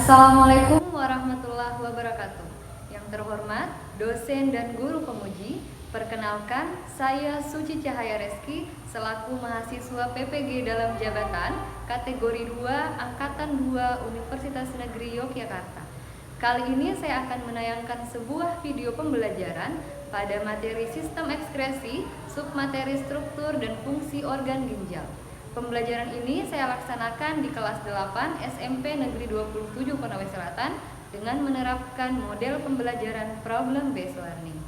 Assalamualaikum warahmatullahi wabarakatuh. Yang terhormat dosen dan guru pemuji, perkenalkan saya Suci Cahaya Reski selaku mahasiswa PPG dalam jabatan kategori 2 Angkatan 2 Universitas Negeri Yogyakarta. Kali ini saya akan menayangkan sebuah video pembelajaran pada materi sistem ekskresi, submateri struktur dan fungsi organ ginjal. Pembelajaran ini saya laksanakan di kelas 8 SMP Negeri 27 Konawe Selatan dengan menerapkan model pembelajaran problem based learning.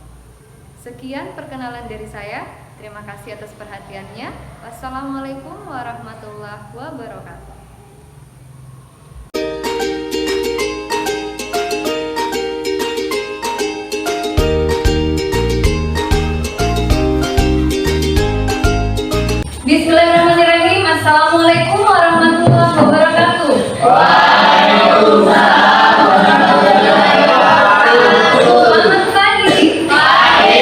Sekian perkenalan dari saya. Terima kasih atas perhatiannya. Wassalamualaikum warahmatullahi wabarakatuh. Bismillahirrahmanirrahim. Assalamualaikum warahmatullahi wabarakatuh. Waalaikumsalam warahmatullahi wabarakatuh. Selamat pagi. Pagi.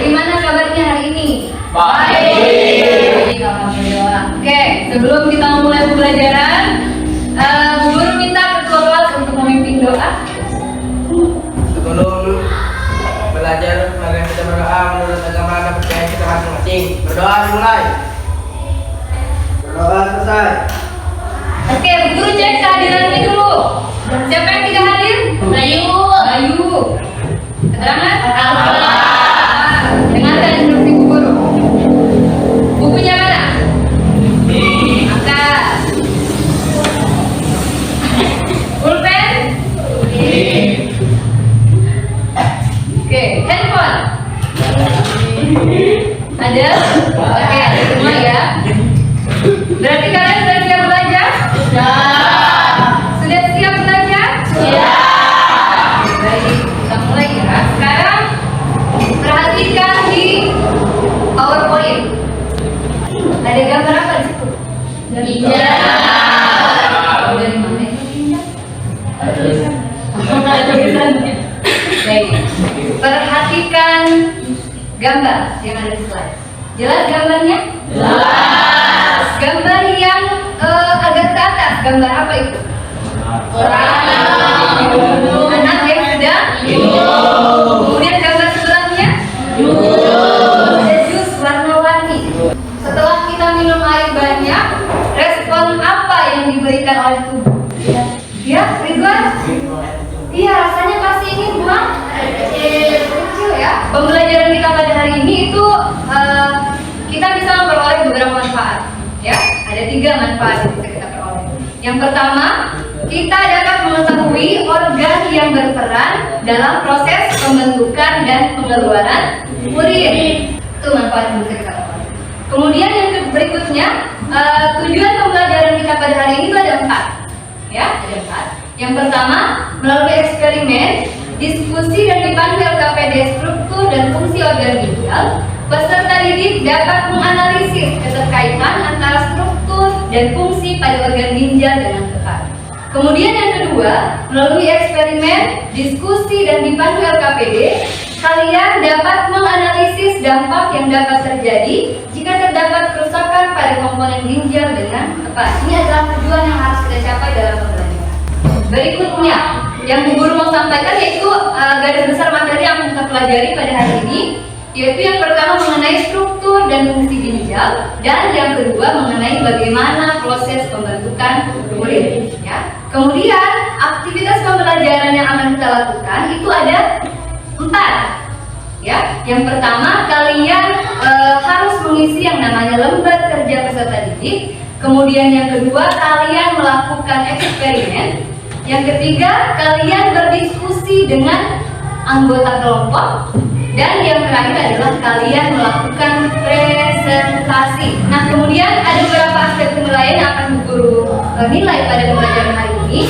Gimana kabarnya hari ini? Baik. Alhamdulillah. Oke, sebelum kita mulai pembelajaran, guru minta ketua kelas untuk memimpin doa. Sebelum belajar, mari kita berdoa menurut agama dan percaya kita masing-masing. Berdoa dimulai. Berdoa selesai. Oke, guru cek kehadirannya dulu. Siapa yang tidak hadir? Bayu. Keterangan? Dengarkan instruksi Bu Guru. Bukunya mana? Angkat. Pulpen? Oke, handphone? Ada? Oke, ada semua ya. Berarti kalian sudah siap belajar? Sudah siap belajar? Baik, kita mulai ya. Sekarang perhatikan di PowerPoint. Ada gambar apa di situ? Ginjal. Dari mana itu ginjal? Ada tulisannya. Baik. Perhatikan gambar yang ada di slide. Jelas gambarnya? Jelas. Gambar yang agak ke atas, gambar apa itu? Anak yang sedang minum. Kemudian gambar sebelahnya? Ada jus warna-warni. Setelah kita minum air banyak, respon apa yang diberikan oleh tubuh? Ya, Ridwan? Iya, rasanya pasti ingin buang kecil ya. Pembelajaran kita pada hari ini itu kita bisa memperoleh beberapa manfaat. Ya, ada 3 manfaat yang bisa kita peroleh. Yang pertama, kita dapat mengetahui organ yang berperan dalam proses pembentukan dan pengeluaran urin. Itu manfaat yang bisa kita peroleh. Kemudian yang berikutnya, tujuan pembelajaran kita pada hari ini itu ada 4. Ya, ada 4. Yang pertama, melalui eksperimen, diskusi dan dipandu LKPD struktur dan fungsi organ ginjal, peserta didik dapat menganalisis keterkaitan antara struktur dan fungsi pada organ ginjal dengan tepat. Kemudian yang kedua, melalui eksperimen, diskusi dan dipandu LKPD, kalian dapat menganalisis dampak yang dapat terjadi jika terdapat kerusakan pada komponen ginjal dengan tepat. Ini adalah tujuan yang harus kita capai dalam pembelajaran. Berikutnya, yang Bu Guru mau sampaikan yaitu garis besar materi yang kita pelajari pada hari ini, yaitu yang pertama mengenai struktur dan fungsi ginjal, dan yang kedua mengenai bagaimana proses pembentukan urin. Ya. Kemudian aktivitas pembelajaran yang akan kita lakukan itu ada 4. Ya. Yang pertama, kalian harus mengisi yang namanya lembar kerja peserta didik. Kemudian yang kedua, kalian melakukan eksperimen. Yang ketiga, kalian berdiskusi dengan anggota kelompok. Dan yang terakhir adalah kalian melakukan presentasi. Nah, kemudian ada beberapa aspek penilaian yang akan Bu Guru nilai pada pembelajaran hari ini.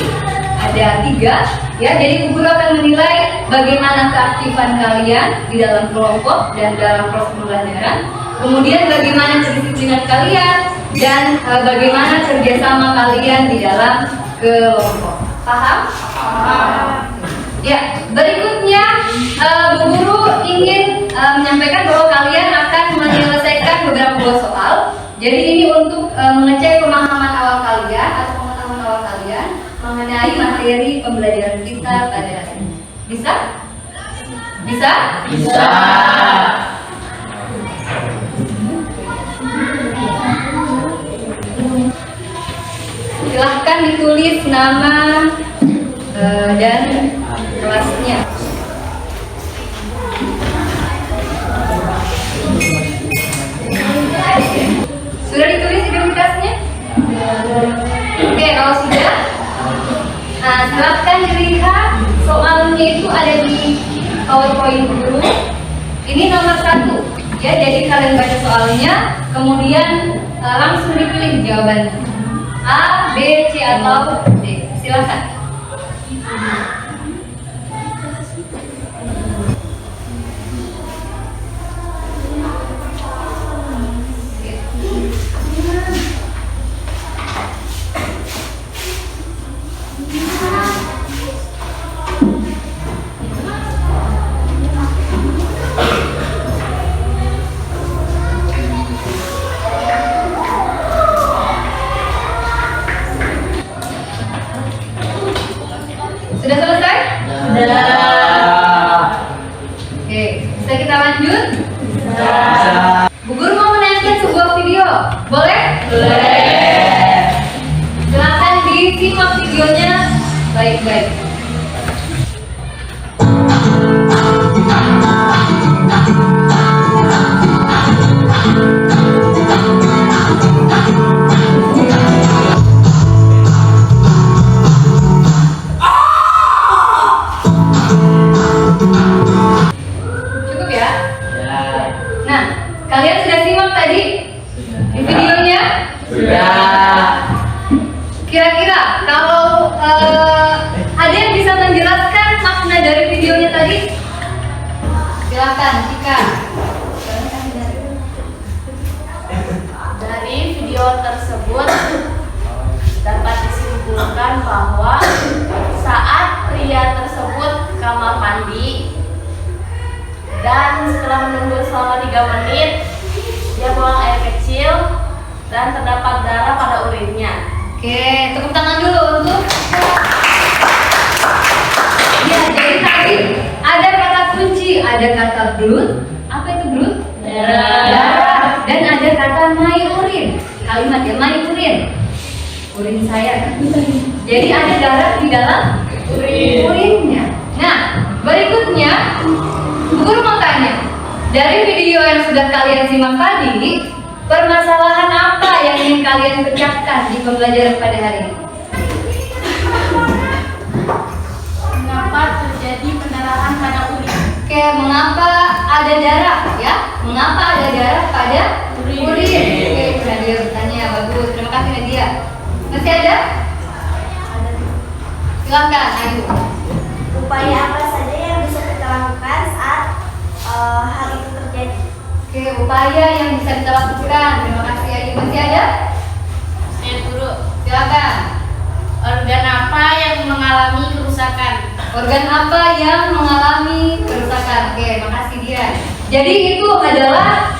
Ada 3, ya. Jadi Bu Guru akan menilai bagaimana keaktifan kalian di dalam kelompok dan dalam proses pembelajaran. Kemudian bagaimana kedisiplinan kalian dan bagaimana kerjasama kalian di dalam kelompok. Paham? Ya, berikutnya Bu Guru ingin menyampaikan bahwa kalian akan menyelesaikan beberapa buah soal. Jadi ini untuk mengecek pemahaman awal kalian atau pengetahuan awal kalian mengenai mengenai materi pembelajaran kita pada hari ini. Bisa? Bisa? Bisa. Silahkan ditulis nama dan kelasnya. Sudah ditulis identitasnya? Oke, kalau sudah, silahkan dilihat soalnya itu ada di PowerPoint dulu. Ini nomor 1, ya. Jadi kalian baca soalnya, kemudian langsung dipilih jawabannya. A, B, C atau D. Silakan. Sudah selesai? Sudah. Oke, bisa kita lanjut? Bisa. Bu Guru mau menayangkan sebuah video, boleh? Boleh. Silakan disimak videonya baik-baik. Cukup ya? Ya. Nah, kalian sudah simak tadi di videonya? Sudah. Kira-kira kalau ada yang bisa menjelaskan makna dari videonya tadi? Silakan, Cika. Dari video tersebut dapat disimpulkan bahwa saat pria tersebut ke kamar mandi dan setelah menunggu selama 3 menit dia buang air kecil dan terdapat darah pada urinnya. Oke, tepuk tangan dulu untuk. Ya, jadi tadi ada kata kunci, ada kata blood. Apa itu blood? Darah. Dan ada kata my urin. Kalimat ya, my urin. Urin saya. Jadi ada darah di dalam urinnya. Nah, berikutnya Bu Guru mau tanya, dari video yang sudah kalian simak tadi, permasalahan apa yang ingin kalian pecahkan di pembelajaran pada hari ini? Mengapa terjadi pendarahan pada urin? Oke, mengapa ada darah ya? Mengapa ada darah pada Urin. urin? Oke, itu Nadia bertanya, bagus. Terima kasih Nadia. Masih ada? Silakan, ayo. Upaya apa saja yang bisa kita lakukan saat hal itu terjadi? Oke, upaya yang bisa kita lakukan. Terima kasih Ayu. Masih ada? Saya guru, Silakan. organ apa yang mengalami kerusakan? Organ apa yang mengalami kerusakan? Oke, makasih dia. Jadi itu adalah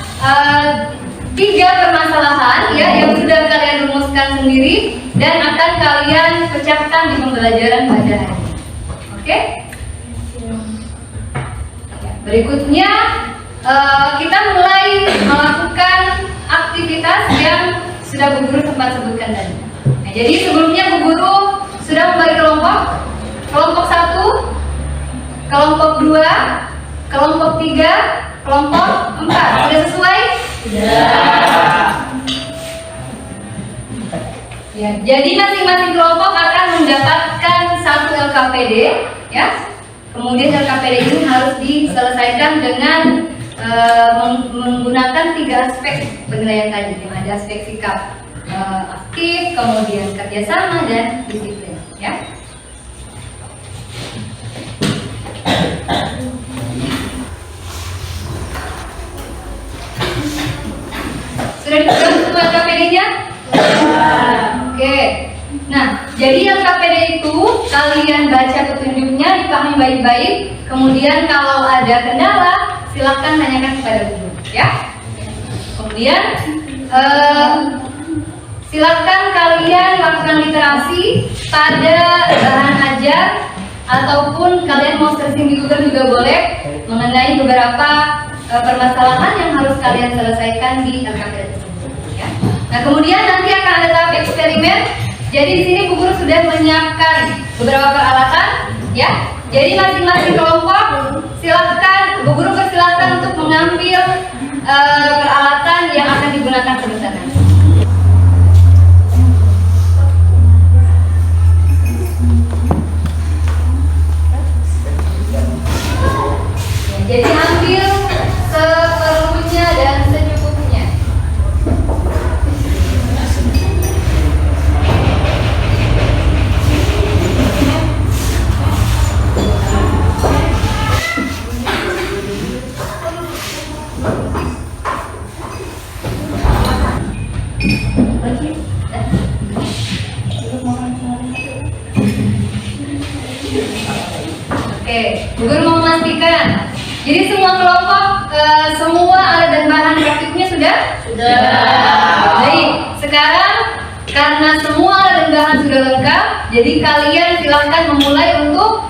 3 permasalahan ya yang sudah kalian rumuskan sendiri dan akan kalian pecahkan di pembelajaran pada hari ini. Oke? Berikutnya kita mulai melakukan aktivitas yang sudah Bu Guru sempat sebutkan tadi. Nah, jadi sebelumnya Bu Guru sudah membagi kelompok. Kelompok 1, kelompok 2, kelompok 3, kelompok 4. Sudah sesuai? Ya, jadi masing-masing kelompok akan mendapatkan 1 LKPD ya. Kemudian LKPD ini harus diselesaikan dengan menggunakan 3 aspek penilaian tadi. Yang ada aspek sikap aktif, kemudian kerjasama dan disiplin ya. Sudah dipegang semua LKPD-nya? Oke. Nah, jadi LKPD itu kalian baca petunjuknya, dipahami baik-baik. Kemudian kalau ada kendala, silahkan tanyakan kepada guru, ya. Kemudian Silakan kalian lakukan literasi pada bahan ajar ataupun kalian mau searching di Google juga boleh mengenai beberapa permasalahan yang harus kalian selesaikan di LKPD tersebut. Ya. Nah, kemudian nanti akan ada tahap eksperimen. Jadi di sini Bu Guru sudah menyiapkan beberapa peralatan, ya. Jadi masing-masing kelompok silakan, Bu Guru persilakan untuk mengambil peralatan yang akan digunakan sebentar nanti. Jadi ambil seperlunya dan secukupnya. Oke, Bu Guru mau memastikan. Jadi semua kelompok, semua alat dan bahan praktiknya sudah? Sudah. Baik, sekarang karena semua alat dan bahan sudah lengkap, jadi kalian silahkan memulai untuk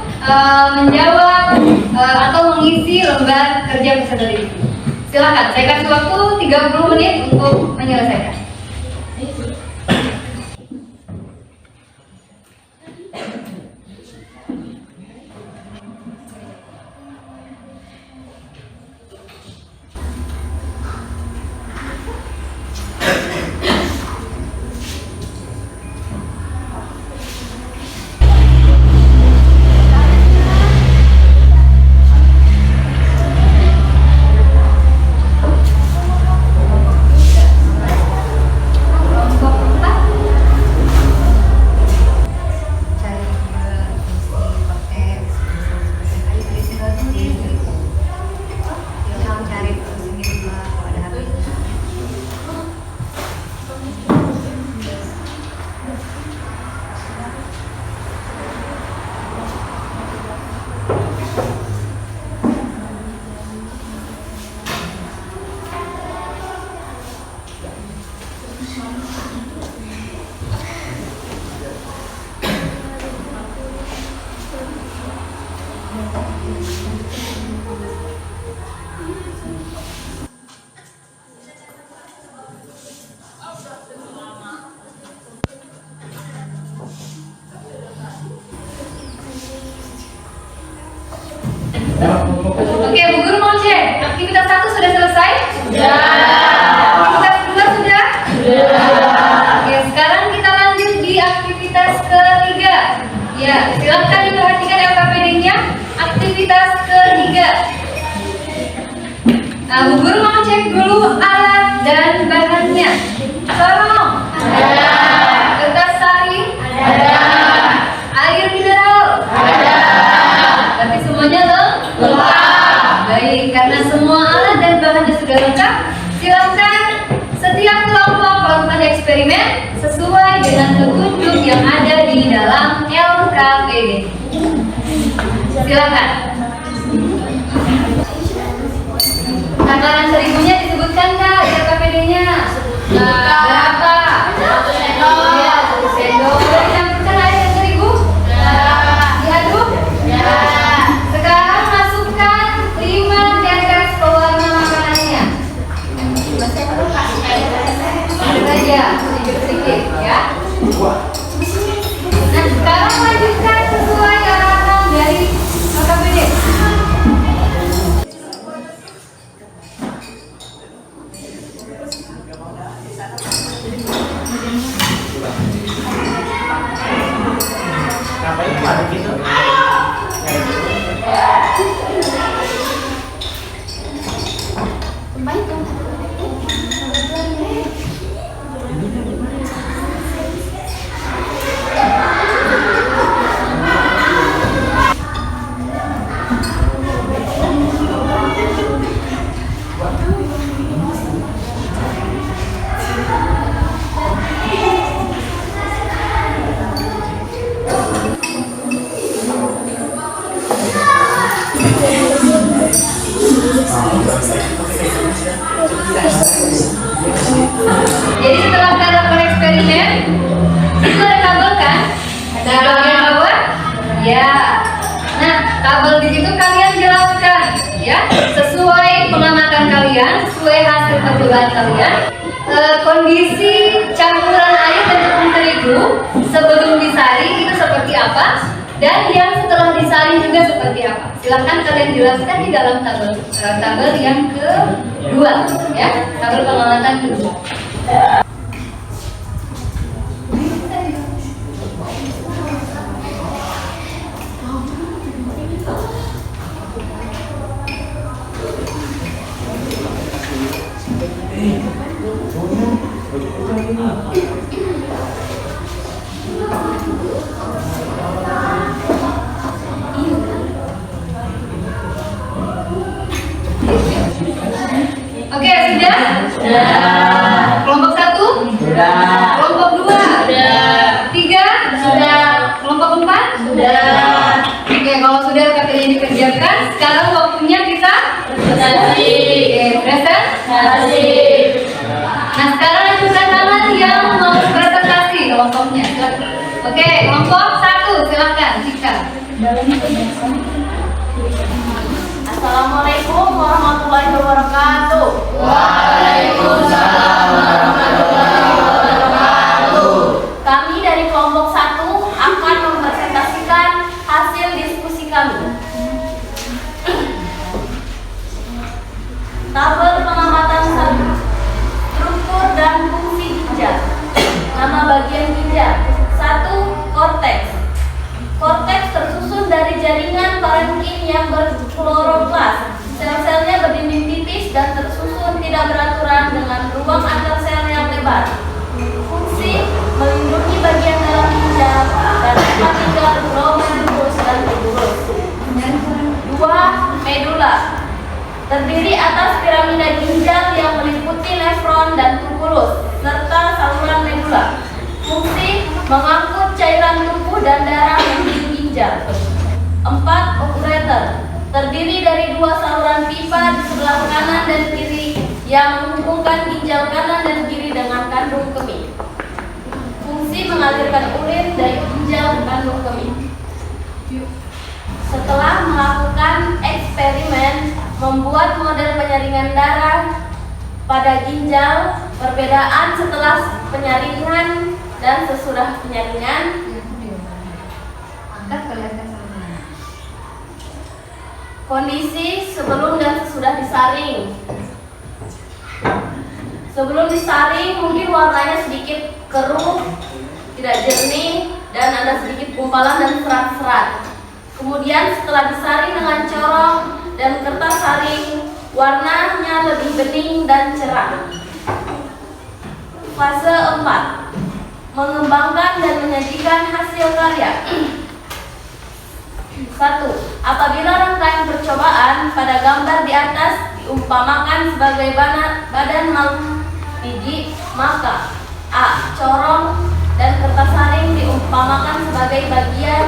menjawab atau mengisi lembar kerja peserta didik. Silahkan, saya kasih waktu 30 menit untuk menyelesaikan. Oke, Bu Guru mau cek. Aktivitas 1 sudah selesai? Sudah. Aktivitas 2 sudah? Sudah. Oke, sekarang kita lanjut di aktivitas ketiga. Ya, silakan diperhatikan LKPD-nya. Aktivitas ketiga. Nah, Bu Guru mau cek dulu alat dan bahannya. Sorong. Ada. Kertas saring. Ada. Air mineral. Ada. Tapi semuanya lengkap. Baik, karena semua alat dan bahannya sudah lengkap, silakan setiap kelompok melakukan eksperimen sesuai dengan petunjuk yang ada di dalam LKPD. Silakan. Takaran serigunya disebutkan nggak di LKPD-nya? Berapa? 1 sendok. Ya, 1 sendok. Sudah dicampurkan air dan terigu? Diaduk? Ya. Sekarang masukkan 5 tetes pewarna makanannya. Saja, sedikit-sedikit ya. Nah, sekarang lanjutkan sesuai arahan dari LKPD. Ngapain pakai gitu? Jadi setelah kalian melakukan eksperimen, spesimen. Itu ada kabel kan? Ada bagian bawah? Ya. Nah, kabel di situ kalian jelaskan ya, sesuai pengamatan kalian, sesuai hasil percobaan kalian. Kondisi campuran air dan tepung terigu sebelum disaring itu seperti apa, dan yang setelah disaring juga seperti apa. Silahkan kalian jelaskan di dalam tabel yang kedua ya, tabel pengamatan kedua. Oke, sudah? Sudah. Kelompok 1? Sudah. Kelompok 2? Sudah. 3? Sudah. Kelompok 4? Sudah. Oke, kalau sudah katanya dikerjakan, sekarang waktunya kita Presentasi. Oke, presentasi. Nah, sekarang ajukan tangan yang mau presentasi kelompoknya. Oke, kelompok 1, silakan Cika. Assalamualaikum warahmatullahi wabarakatuh. Waalaikumsalam warahmatullahi wabarakatuh. Kami dari kelompok 1 akan mempresentasikan hasil diskusi kami. Tabel pengamatan struktur dan fungsi ginjal. Nama bagian ginjal. 1. Korteks. Korteks tersusun dari jaringan parenkim yang berkloroplas. Sel-selnya berdinding tipis dan tersusun tidak beraturan dengan ruang antar sel yang lebar. Fungsi melindungi bagian dalam ginjal dan tempat tinggal glomerulus dan tubulus. 2. Medula. Terdiri atas piramida ginjal yang meliputi nefron dan tubulus serta saluran medula. Fungsi mengangkut cairan tubuh dan darah menuju ginjal. 4. Ureter. Terdiri dari 2 saluran pipa di sebelah kanan dan kiri yang menghubungkan ginjal kanan dan kiri dengan kandung kemih. Fungsi mengalirkan urin dari ginjal ke kandung kemih. Setelah melakukan eksperimen membuat model penyaringan darah pada ginjal, perbedaan setelah penyaringan dan sesudah penyaringan. Angkat kelihatan sama. Kondisi sebelum dan sesudah disaring. Sebelum disaring mungkin warnanya sedikit keruh, tidak jernih, dan ada sedikit gumpalan dan serat-serat. Kemudian setelah disaring dengan corong dan kertas saring, warnanya lebih bening dan cerah. Fase 4. Mengembangkan dan menyajikan hasil karya. 1. Apabila rangkaian percobaan pada gambar di atas diumpamakan sebagai badan makhluk biji, maka A. Corong dan kertas saring diumpamakan sebagai bagian.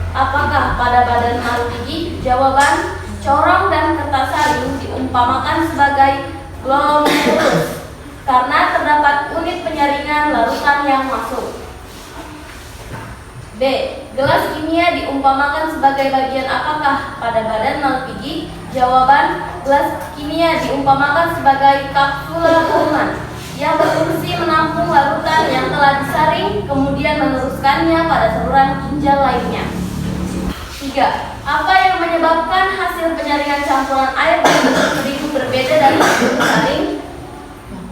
Apakah pada badan makhluk biji? Jawaban: corong dan kertas saring diumpamakan sebagai glomerulus karena terdapat unit penyaringan larutan yang masuk. B. Gelas kimia diumpamakan sebagai bagian apakah pada badan makhluk biji? Jawaban: gelas kimia diumpamakan sebagai kapsula kurman yang berfungsi menampung larutan yang telah disaring kemudian meneruskannya pada saluran ginjal lainnya. 3. Apa yang menyebabkan hasil penyaringan campuran air dan terigu berbeda dari sebelum disaring?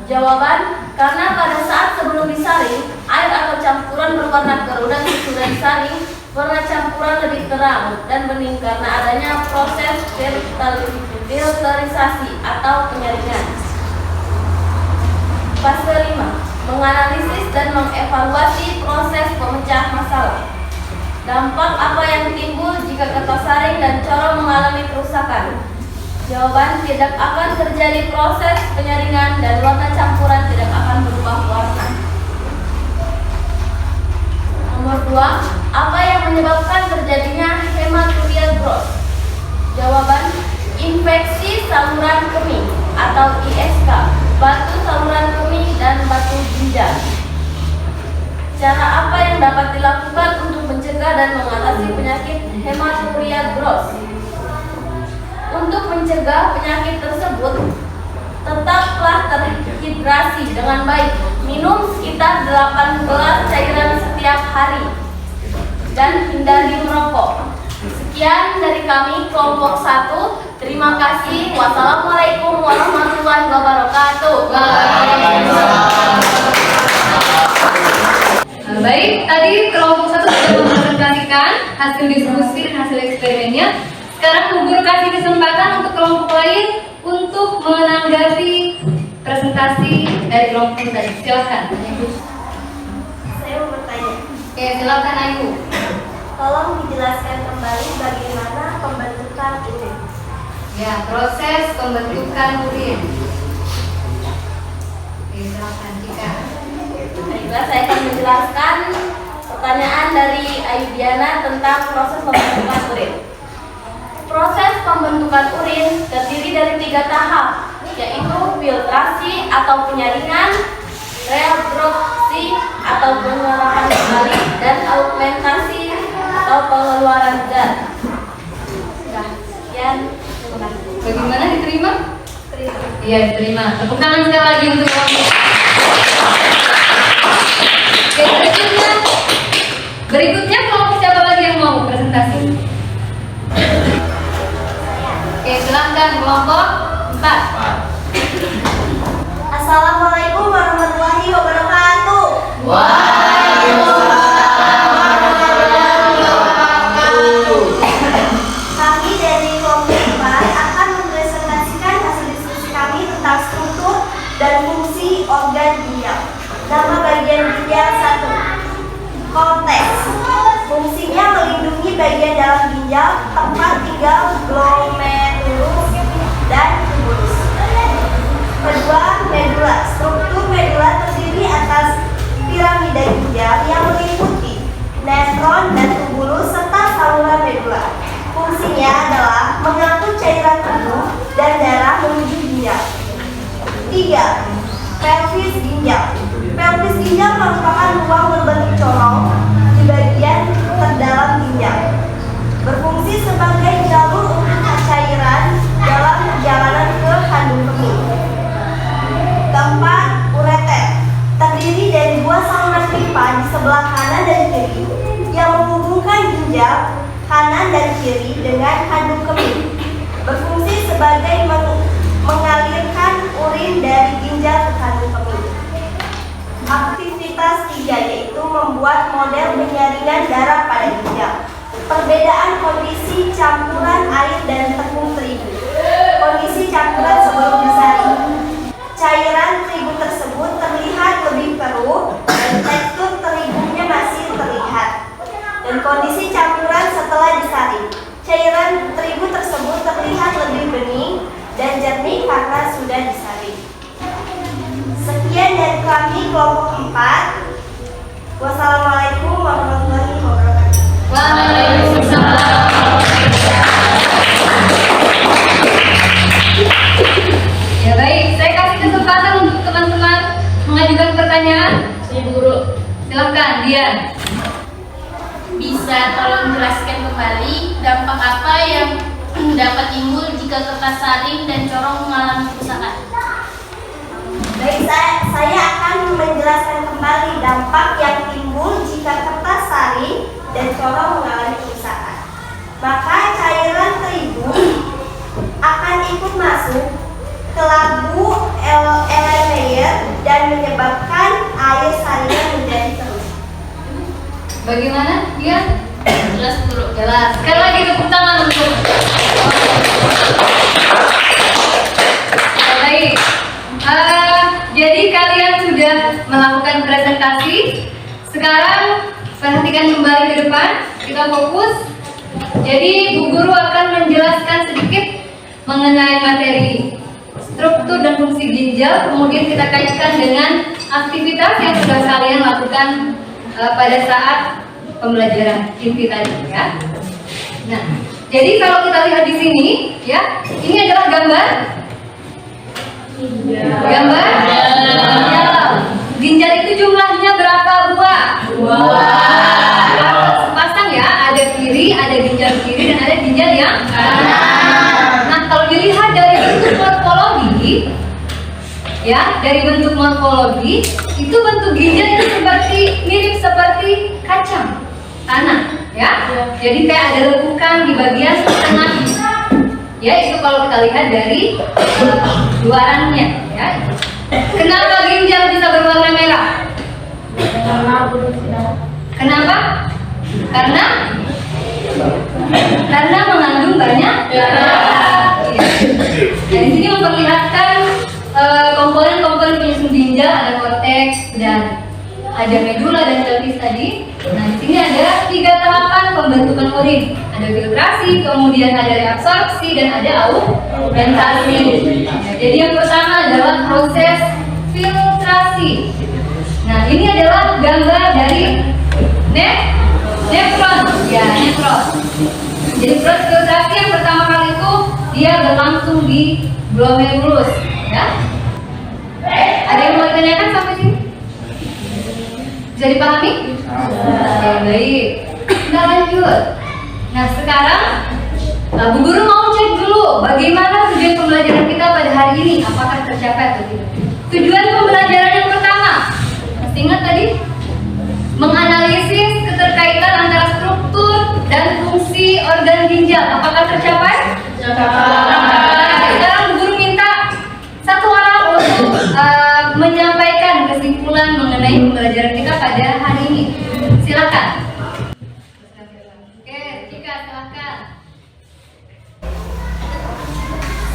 Jawaban: karena pada saat sebelum disaring, air atau campuran berwarna keruh dan sesudah disaring, warna campuran lebih terang dan bening karena adanya proses filterisasi atau penyaringan. Fase 5. Menganalisis dan mengevaluasi proses pemecah masalah. Dampak apa yang timbul jika kertas saring dan corong mengalami kerusakan? Jawaban: tidak akan terjadi proses penyaringan dan warna campuran tidak akan berubah warna. Nomor 2. Apa yang menyebabkan terjadinya hematuria growth? Jawaban: infeksi saluran kemih atau ISK, batu saluran kemih dan batu ginjal. Cara apa yang dapat dilakukan untuk mencegah dan mengatasi penyakit hematuria gross? Untuk mencegah penyakit tersebut, tetaplah terhidrasi dengan baik. Minum sekitar 8 gelas cairan setiap hari dan hindari merokok. Sekian dari kami kelompok 1. Terima kasih. Wassalamualaikum warahmatullahi wabarakatuh. Baik, tadi kelompok 1 sudah mempresentasikan hasil diskusi dan hasil eksperimennya. Sekarang Bu Guru kasih kesempatan untuk kelompok lain untuk menanggapi presentasi dari kelompok tadi. Silakan. Saya mau bertanya. Oke, silakan Ayu. Tolong dijelaskan kembali bagaimana pembentukan urin. Ya, proses pembentukan urin. Oke, silakan Cika. Baiklah, saya akan menjelaskan pertanyaan dari Ayudiana tentang proses pembentukan urin. Proses pembentukan urin terdiri dari 3 tahap, yaitu filtrasi atau penyaringan, reabsorpsi atau penyerapan kembali, dan augmentasi atau pengeluaran zat. Sudah, sekian. Terima kasih. Bagaimana, diterima? Terima. Iya, diterima. Tepuk tangan sekali lagi untuk kelompok. Oke, berikutnya kelompok siapa lagi yang mau presentasi? Oke, silakan kelompok 4. Assalamualaikum warahmatullahi wabarakatuh. Kami dari kelompok 4 akan mempresentasikan hasil diskusi kami tentang struktur dan fungsi organ ginjal. Nama bagian ginjal 1. Korteks. Fungsinya melindungi bagian dalam ginjal, tempat tinggal glomerulus dan tubulus. Kedua, medula. Struktur medula terdiri atas piramida ginjal yang meliputi nefron dan tubulus serta saluran medula. Fungsinya adalah mengangkut cairan tubuh dan darah menuju ginjal. 3. Pelvis ginjal. Pelvis ginjal merupakan ruang berbentuk corong di bagian terdalam ginjal. Berfungsi sebagai jalur untuk cairan dalam perjalanan ke kandung kemih. Keempat, ureter. Terdiri dari 2 saluran pipa di sebelah kanan dan kiri yang menghubungkan ginjal kanan dan kiri dengan kandung kemih. Berfungsi sebagai mengalirkan urin dari ginjal ke kandung kemih. Aktivitas 3 yaitu membuat model penyaringan darah pada ginjal. Perbedaan kondisi campuran air dan tepung terigu. Kondisi campuran sebelum disaring. Cairan terigu tersebut terlihat lebih keruh dan tekstur terigunya masih terlihat. Dan kondisi campuran setelah disaring. Cairan terigu tersebut terlihat lebih bening dan jernih karena sudah disaring. Sekian dari kami kelompok 4. Wassalamualaikum warahmatullahi wabarakatuh. Waalaikumsalam. Ya baik, saya kasih kesempatan untuk teman-teman mengajukan pertanyaan. Guru, Silakan, Dian. bisa tolong jelaskan kembali dampak apa yang dapat timbul jika kertas saring dan corong mengalami kerusakan? Baik, saya akan menjelaskan kembali dampak yang timbul jika kertas saring dan corong mengalami kerusakan. Maka cairan terigu akan ikut masuk ke labu layer dan menyebabkan air saringan menjadi keruh. Bagaimana, Dian? Jelas guru. Jelas. Sekali lagi tepuk tangan untuk. Baik. Jadi kalian sudah melakukan presentasi. Sekarang perhatikan kembali ke depan. Kita fokus. Jadi Bu Guru akan menjelaskan sedikit mengenai materi struktur dan fungsi ginjal. Kemudian kita kaitkan dengan aktivitas yang sudah kalian lakukan pada saat pembelajaran inti tadi, ya. Nah, jadi kalau kita lihat di sini, ya, ini adalah gambar. Gambar. Ginjal itu jumlahnya berapa buah? Nah, kalau dilihat dari bentuk morfologi, ya, dari bentuk morfologi, itu bentuk ginjal itu mirip seperti kacang tanah, ya. Jadi kayak ada lekukan di bagian tengah. Ya, itu kalau kita lihat dari luarannya, ya. Kenapa ginjal bisa berwarna merah? Kenapa? Karena mengandung banyak darah. Ya. Dan di sini memperlihatkan komponen-komponen penyusun ginjal, ada korteks dan ada medula dan pelvis tadi. Nah, di sini ada 3 tahapan pembentukan urin. Ada filtrasi, kemudian ada reabsorpsi dan ada augmentasi. Nah, jadi yang pertama adalah proses filtrasi. Nah, ini adalah gambar dari nefron. Ya, nefron. Jadi proses filtrasi yang pertama kali itu dia berlangsung di glomerulus, ya. Ada yang mau ditanyakan sampai sini? Bisa dipahami? Oke, baik. Kita lanjut. Nah, sekarang Bu Guru mau cek dulu bagaimana tujuan pembelajaran kita pada hari ini, apakah tercapai atau tidak. Tujuan pembelajaran yang pertama, masih ingat tadi? Menganalisis keterkaitan antara struktur dan fungsi organ ginjal. Apakah tercapai? Tercapai. Sekarang Bu Guru minta satu orang untuk menyampaikan kesimpulan mengenai pembelajaran kita pada hari ini. Silakan. Oke, Cika, silakan.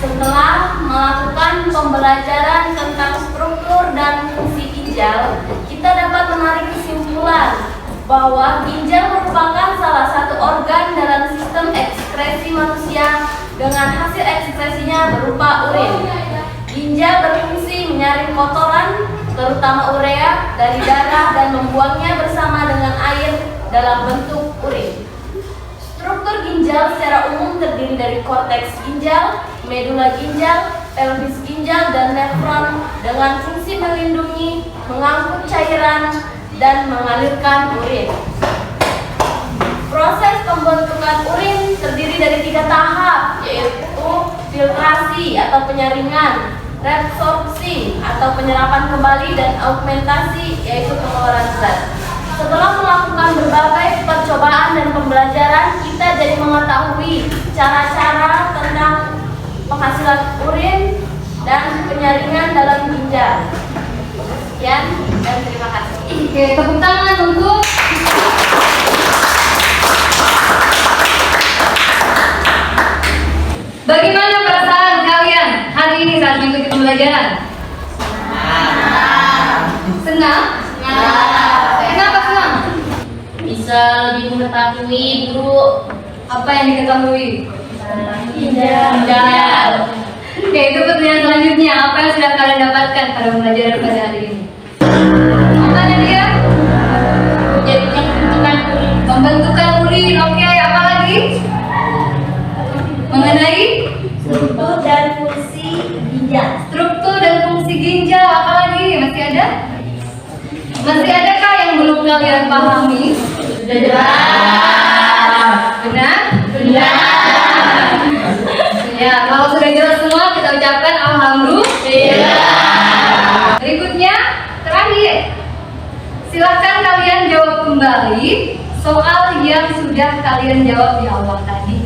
Setelah melakukan pembelajaran tentang struktur dan fungsi ginjal, kita dapat menarik kesimpulan bahwa ginjal merupakan salah satu organ dalam sistem ekskresi manusia dengan hasil ekskresinya berupa urin. Ginjal berfungsi menyaring kotoran, terutama urea, dari darah dan membuangnya bersama dengan air dalam bentuk urin. Struktur ginjal secara umum terdiri dari korteks ginjal, medula ginjal, pelvis ginjal, dan nefron dengan fungsi melindungi, mengangkut cairan, dan mengalirkan urin. Proses pembentukan urin terdiri dari 3 tahap, yaitu filtrasi atau penyaringan, reabsorpsi atau penyerapan kembali, dan augmentasi yaitu pengeluaran zat. Setelah melakukan berbagai percobaan dan pembelajaran, kita jadi mengetahui cara-cara tentang penghasilan urin dan penyaringan dalam ginjal. Sekian dan terima kasih. Oke, tepuk tangan untuk bagaimana perasaan kalian hari ini saat mengikuti pembelajaran? Senang? Kenapa senang? Bisa lebih mengetahui guru Apa yang diketahui? ginjal. Oke, itu pertanyaan selanjutnya. Apa yang sudah kalian dapatkan pada pembelajaran pada hari ini? Apa dia? Jadi pembentukan urin. Pembentukan urin. Oke, apa lagi? Mengenai Struktur dan fungsi ginjal. struktur dan fungsi ginjal. Apa lagi? Masih ada? Masih adakah yang belum kalian pahami? Benar? Ya, kalau sudah jelas semua kita ucapkan alhamdulillah. Berikutnya, terakhir. Silahkan kalian jawab kembali soal yang sudah kalian jawab di awal tadi.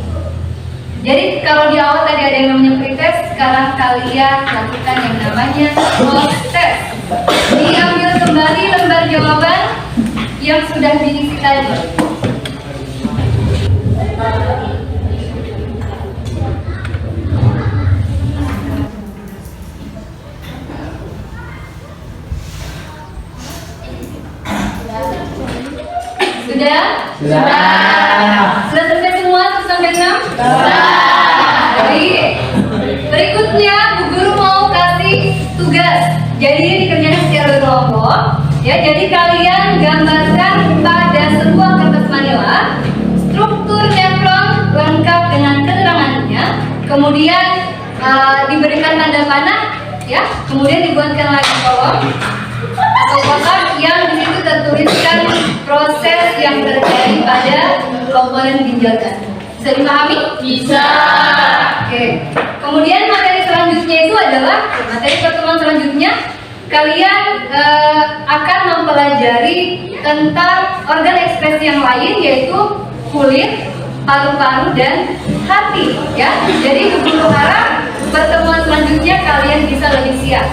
Jadi kalau di awal tadi ada yang namanya pretest, sekarang kalian lakukan yang namanya post-test. Diambil kembali lembar jawaban yang sudah diisi tadi. Sudah? Sudah selesai semua sampai 6? Baik. Berikutnya Bu Guru mau kasih tugas. Jadi ini dikerjakan secara berkelompok. Ya, jadi kalian gambarkan pada sebuah kertas manila struktur nefron lengkap dengan keterangannya. Kemudian diberikan tanda panah, ya. Kemudian dibuatkan lagi kolom atau kotak yang di situ tertuliskan proses yang terjadi pada komponen ginjal tadi. Bisa dipahami? Bisa. Oke. Kemudian materi selanjutnya itu adalah materi pertemuan selanjutnya kalian akan mempelajari tentang organ ekspresi yang lain yaitu kulit, paru-paru dan hati ya. Jadi Bu Guru harap pertemuan selanjutnya kalian bisa lebih siap.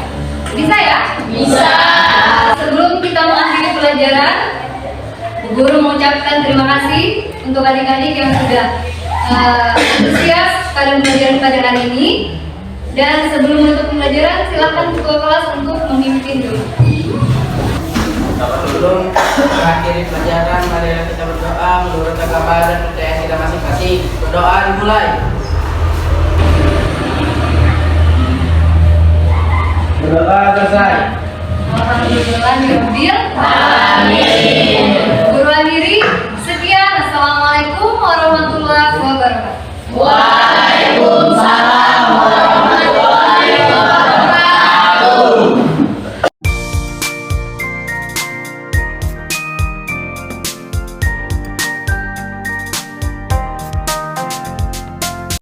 Bisa ya? Bisa. Sebelum kita mengakhiri pelajaran, Bu Guru mengucapkan terima kasih untuk adik-adik yang sudah antusias pada pelajaran pada hari ini. Dan sebelum menutup pelajaran, silakan ketua kelas untuk memimpin dulu. Sebelum mengakhiri pelajaran, marilah kita berdoa menurut agama dan percaya kita masing-masing. Berdoa dimulai. Berdoa selesai. Alhamdulillah, Amin.